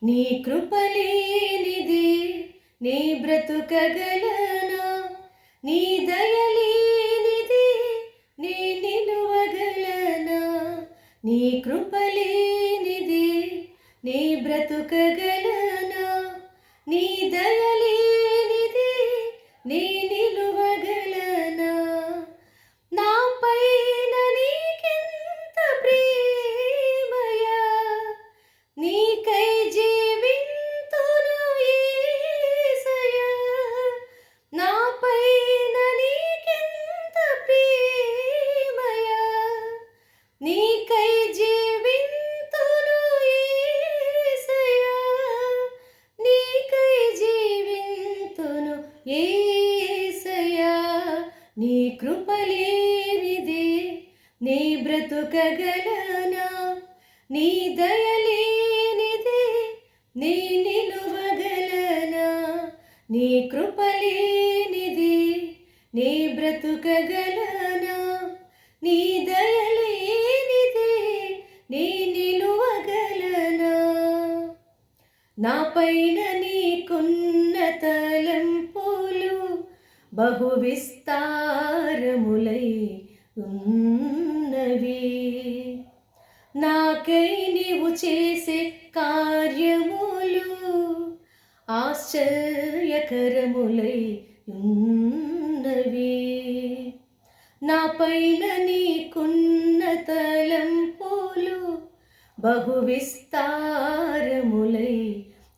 నీ కృపలేనిదే నీ బ్రతుకగలనా, నీ దయలేనిదే నీ నిలువగలనా. నీ కృపలేనిదే నీ బ్రతుకగలనా, నీ దయలేనిదే నీ నిలువగలనా. నా పైన నీకెంత ప్రేమయా, నీకై జీవింతును యేసయ్యా. నా పైన నీకెంత ప్రేమయా, నీకై జీవింతును యేసయ్యా. నీకై జీవింతును యేసయ్యా. నీ కృపలేనిదే నీ బ్రతుకగలనా, నీ దయలేనిదే నీ నిలువగలనా. నీ కృపలేనిదే నీ బ్రతుకగలనా, నీ దయలేనిదే నీ నిలువగలనా. నా పైన నీకున్న తలంపులు బహు విస్తారములై ఉన్నవి. నాకై నీవు చేసే కార్యములు ఆశ్చర్యకరములై ఉన్నవి. నా పైన నీకున్న తలంపులు బహు విస్తారములై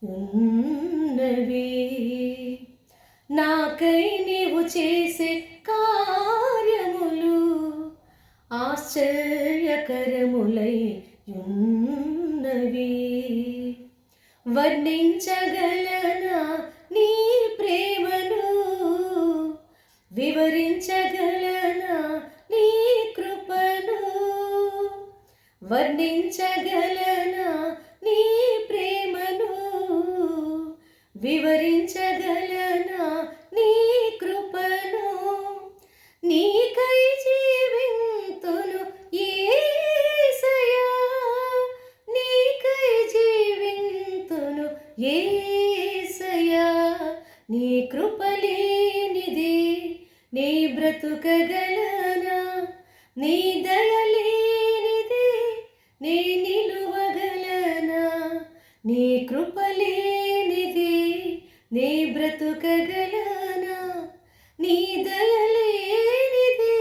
ఉన్నవి. నాకై నీవు చేసే కార్యములు ఆశ్చర్యకరములై ఉన్నవి. వర్ణించగలనా నీ ప్రేమను, వివరించగలనా నీ కృపను. వర్ణించగలనా నీ ప్రేమను, వివరించగలనా నీ కృపను. నీకై జీవింతును యేసయ్యా, నీకై జీవింతును యేసయ్యా. నీ కృపలేనిదే నీ బ్రతుకగలనా, నీ దయలేనిదే నీ నిలువగలనా. నీ కృపలేనిదే నీ బ్రతుకగలనా, నీ దయలేనిదే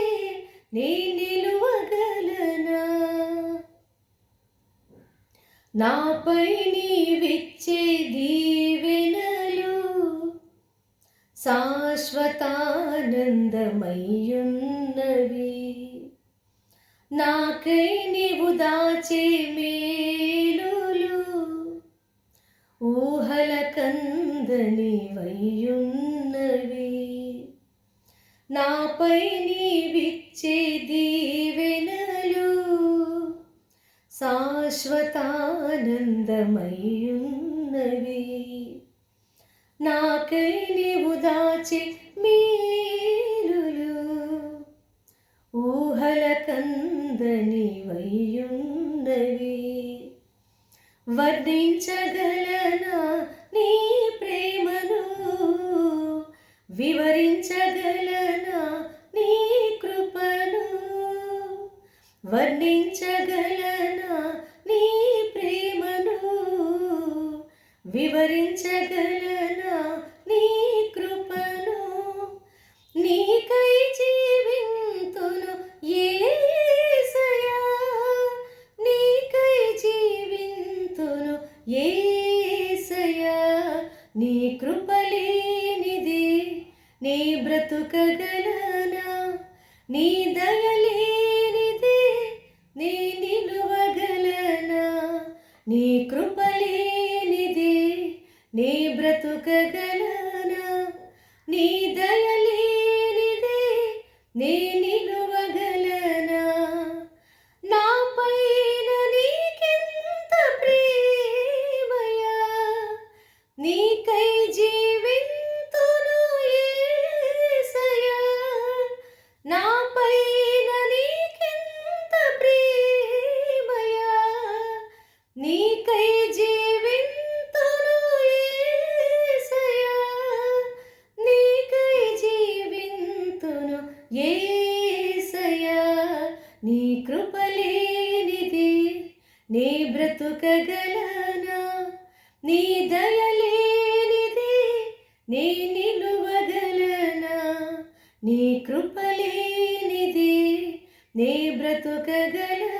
నీ నిలువగలనా. నాపై నీవిచ్చే దీవెనలు శాశ్వతానందమయ్యున్నవి. నాకై నీవు దాచే మేలులు ఊహల కందనివయ్యున్నవి. నాపై నీవిచ్చే దీవెనలు శాశ్వతానందమయ్యున్నవి. నాకై నీవు దాచే మేలులు ఊహల కందనివయ్యున్నవి. వర్ణించగలనా నీ ప్రేమను, వివరించగలనా నీ కృపను. వర్ణించగలనా నీ ప్రేమను, వివరించగలనా నీ కృపను. నీకై జీవింతును యేసయ్యా, నీకై జీవింతును యేసయ్యా. నీ కృపలేనిదే నీ బ్రతుకగలనా, నీ దయలేనిదే నీ నిలువగలనా. నీ కృపలేనిదే నీ బ్రతుకగలనా, నీ దయలేనిదే నీ నిలువగలనా. నా పైన నీకెంత ప్రేమయా, నీకై జీవింతును యేసయ్యా. నా పైన నీకెంత ప్రేమయా, నీకై జీవింతును నీ కృపలేనిది నీ బ్రతుకగలనా, నీ దయలేనిది నీ నిలువగలనా, నీ కృపలేనిది నీ బ్రతుకగలనా.